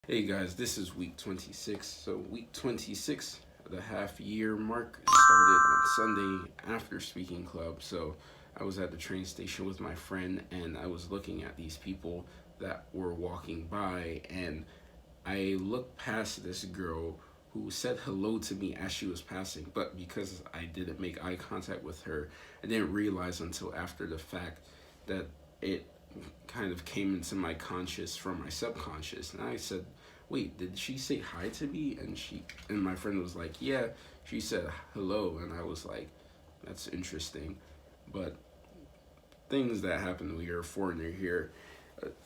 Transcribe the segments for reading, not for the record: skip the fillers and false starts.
Hey guys, this is week 26. So, week 26, the half year mark, started on Sunday after speaking club. So, I was at the train station with my friend and I was looking at these people that were walking by. And I looked past this girl who said hello to me as she was passing. But because I didn't make eye contact with her, I didn't realize until after the fact that it kind of came into my conscious from my subconscious. And I said, wait, did she say hi to me? And my friend was like, yeah, she said hello. And I was like, that's interesting. But things that happen when you're a foreigner here.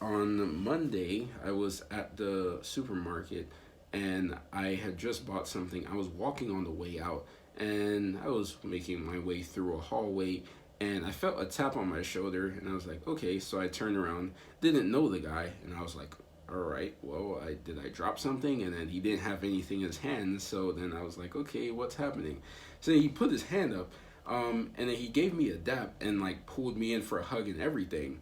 On Monday, I was at the supermarket and I had just bought something. I was walking on the way out and I was making my way through a hallway and I felt a tap on my shoulder and I was like, okay. So I turned around, didn't know the guy, and I was like, all right, well, did I drop something? And then he didn't have anything in his hand, so then I was like, okay, what's happening? So he put his hand up, and then he gave me a dap and like pulled me in for a hug and everything.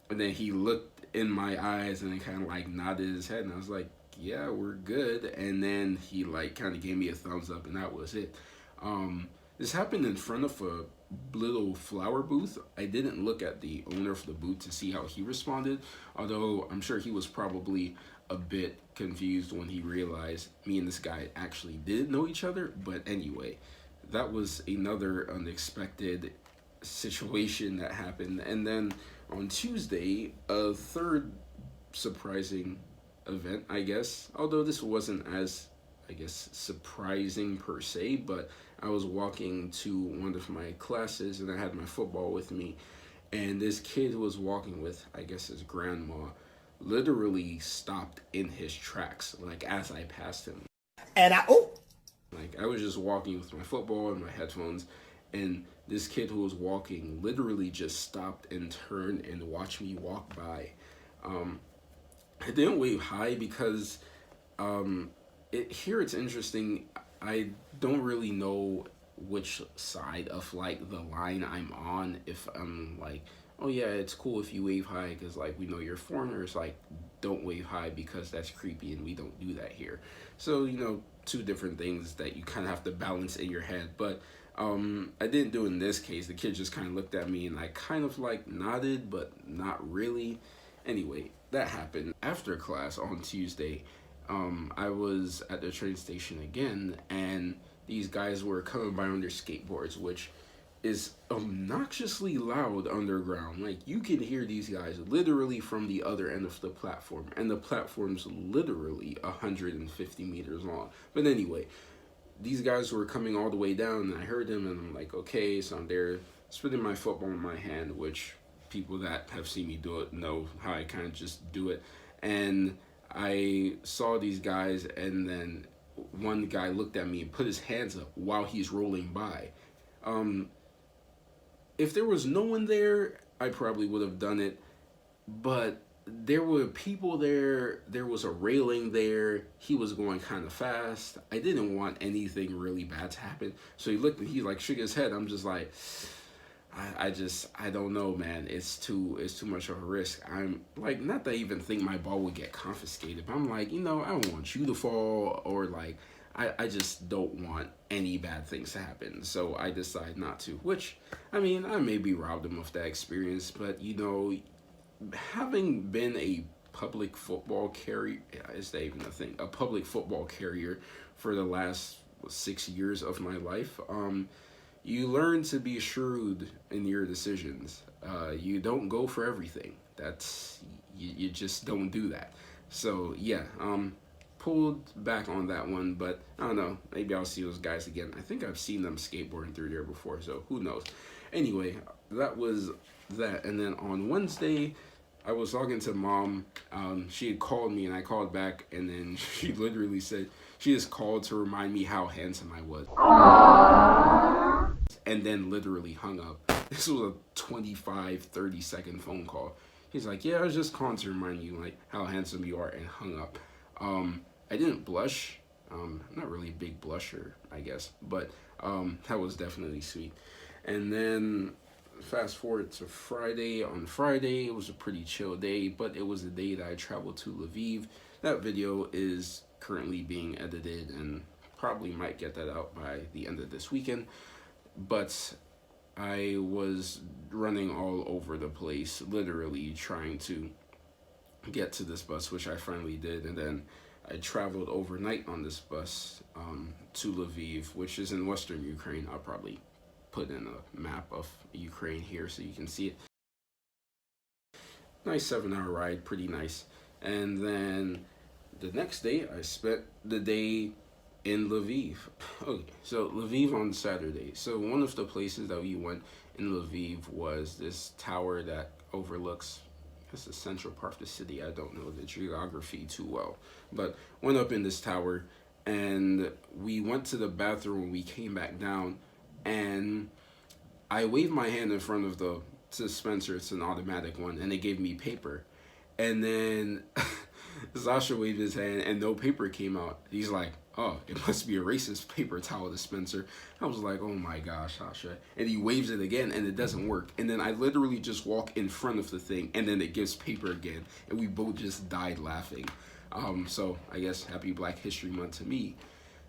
And then he looked in my eyes and then kind of like nodded his head, and I was like, yeah, we're good. And then he like kind of gave me a thumbs up, and that was it. This happened in front of a little flower booth. I didn't look at the owner of the booth to see how he responded, although I'm sure he was probably a bit confused when he realized me and this guy actually did know each other. But anyway, that was another unexpected situation that happened. And then on Tuesday, a third surprising event, I guess, although this wasn't as, I guess, surprising per se, but I was walking to one of my classes and I had my football with me, and this kid who was walking with, I guess, his grandma literally stopped in his tracks, like as I passed him. And Like I was just walking with my football and my headphones, and this kid who was walking literally just stopped and turned and watched me walk by. I didn't wave hi because here it's interesting. I don't really know which side of like the line I'm on. If I'm like, oh yeah, it's cool if you wave hi because like we know you're foreigners. Like, don't wave hi because that's creepy and we don't do that here. So two different things that you kind of have to balance in your head. But I didn't do it in this case. The kid just kind of looked at me and I kind of like nodded, but not really. Anyway, that happened after class on Tuesday. I was at the train station again, and these guys were coming by on their skateboards, which is obnoxiously loud underground. Like, you can hear these guys literally from the other end of the platform, and the platform's literally 150 meters long. But anyway, these guys were coming all the way down, and I heard them, and I'm like, okay, so I'm there spinning my football in my hand, which people that have seen me do it know how I kind of just do it. And I saw these guys, and then one guy looked at me and put his hands up while he's rolling by. If there was no one there, I probably would have done it, but there were people there. There was a railing there. He was going kind of fast. I didn't want anything really bad to happen, so he looked and he like shook his head. I'm just like, I don't know, man. It's too much of a risk. I'm like, not that I even think my ball would get confiscated, but I'm like, I don't want you to fall, or like, I just don't want any bad things to happen. So I decide not to, which, I mean, I maybe robbed him of that experience, but having been a public football carrier, is that even a thing? A public football carrier for the last 6 years of my life, you learn to be shrewd in your decisions. You don't go for everything. You just don't do that. So yeah, pulled back on that one, but I don't know. Maybe I'll see those guys again. I think I've seen them skateboarding through there before, so who knows. Anyway, that was that. And then on Wednesday, I was talking to mom. She had called me and I called back, and then she literally said she just called to remind me how handsome I was. And then literally hung up. This was a 25-30 second phone call. He's like, yeah, I was just calling to remind you like how handsome you are, and hung up. I didn't blush. I'm not really a big blusher, I guess, but that was definitely sweet. And then fast forward to Friday. On Friday, it was a pretty chill day, but it was the day that I traveled to Lviv. That video is currently being edited and probably might get that out by the end of this weekend. But I was running all over the place, literally trying to get to this bus, which I finally did. And then I traveled overnight on this bus to Lviv, which is in western Ukraine. I'll probably put in a map of Ukraine here so you can see it. Nice 7-hour ride, pretty nice. And then the next day, I spent the day in Lviv. Okay, so Lviv on Saturday. So one of the places that we went in Lviv was this tower that overlooks, I guess, the central part of the city. I don't know the geography too well, but went up in this tower, and we went to the bathroom when we came back down, and I waved my hand in front of the dispenser. It's an automatic one, and they gave me paper. And then Sasha waved his hand, and no paper came out. He's like, "Oh, it must be a racist paper towel dispenser." I was like, "Oh my gosh, Sasha!" And he waves it again, and it doesn't work. And then I literally just walk in front of the thing, and then it gives paper again, and we both just died laughing. So I guess Happy Black History Month to me.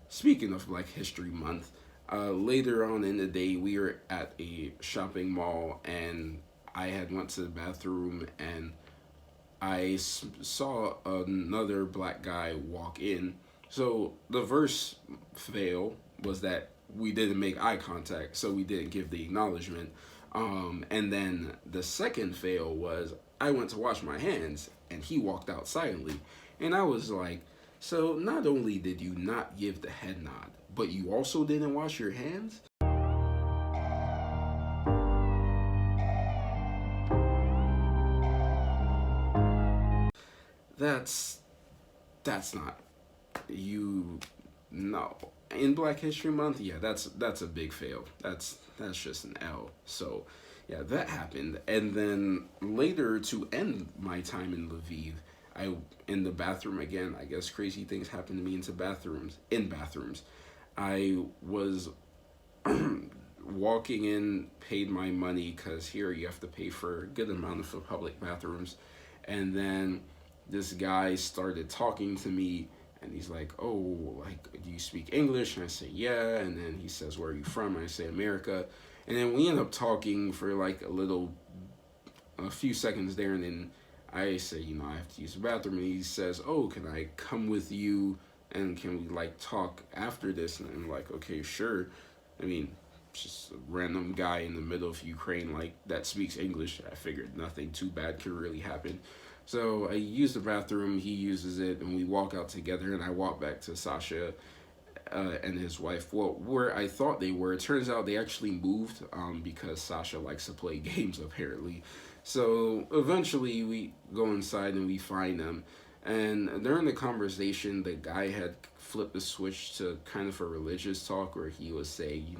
Speaking of Black History Month, later on in the day, we were at a shopping mall, and I had went to the bathroom, and I saw another black guy walk in. So the verse fail was that we didn't make eye contact, so we didn't give the acknowledgement. And then the second fail was I went to wash my hands, and he walked out silently. And I was like, so not only did you not give the head nod, but you also didn't wash your hands? That's not you. No, in Black History Month, yeah, that's a big fail. That's just an L. So yeah, that happened. And then later, to end my time in Lviv, I in the bathroom again. I guess crazy things happen to me in bathrooms. I was walking in, paid my money, because here you have to pay for a good amount of the public bathrooms. And then this guy started talking to me, and he's like, "Oh, like, do you speak English?" And I say, "Yeah." And then he says, "Where are you from?" And I say, "America." And then we end up talking for like a few seconds there, and then I say, I have to use the bathroom, and he says, "Oh, can I come with you, and can we like talk after this?" And I'm like, "Okay, sure." I mean, just a random guy in the middle of Ukraine like that speaks English. I figured nothing too bad could really happen. So I use the bathroom, he uses it, and we walk out together, and I walk back to Sasha and his wife. Well, where I thought they were, it turns out they actually moved because Sasha likes to play games, apparently. So eventually we go inside and we find them. And during the conversation, the guy had flipped the switch to kind of a religious talk where he was saying,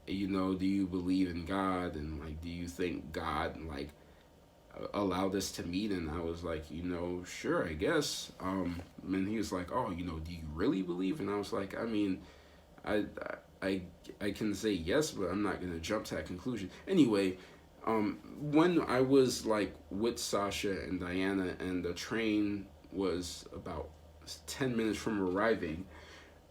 do you believe in God? And like, do you think God, like, allow this to meet? And I was like, sure, I guess. And he was like, "Oh, do you really believe?" And I was like, I mean, I I can say yes, but I'm not gonna jump to that conclusion. Anyway, when I was like with Sasha and Diana, and the train was about 10 minutes from arriving,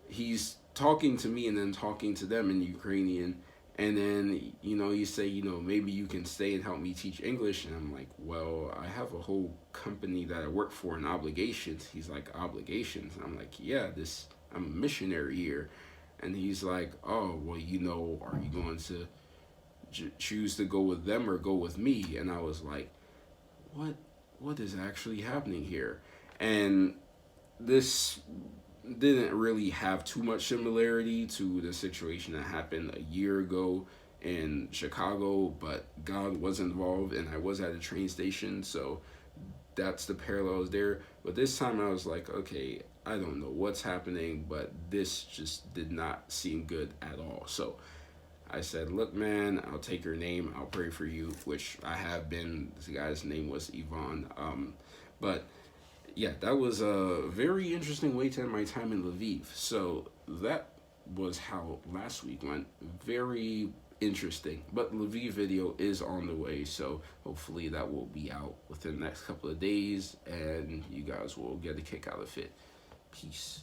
he's talking to me and then talking to them in Ukrainian. And then, you say, maybe you can stay and help me teach English. And I'm like, well, I have a whole company that I work for and obligations. He's like, obligations? And I'm like, yeah, I'm a missionary here. And he's like, oh, well, are you going to choose to go with them or go with me? And I was like, what is actually happening here? And this didn't really have too much similarity to the situation that happened a year ago in Chicago, but God was involved, and I was at a train station, so that's the parallels there. But this time I was like, okay, I don't know what's happening, but this just did not seem good at all. So I said, look, man, I'll take your name, I'll pray for you, which I have been. This guy's name was Yvonne. But yeah, that was a very interesting way to end my time in Lviv. So that was how last week went. Very interesting. But Lviv video is on the way, so hopefully that will be out within the next couple of days, and you guys will get a kick out of it. Peace.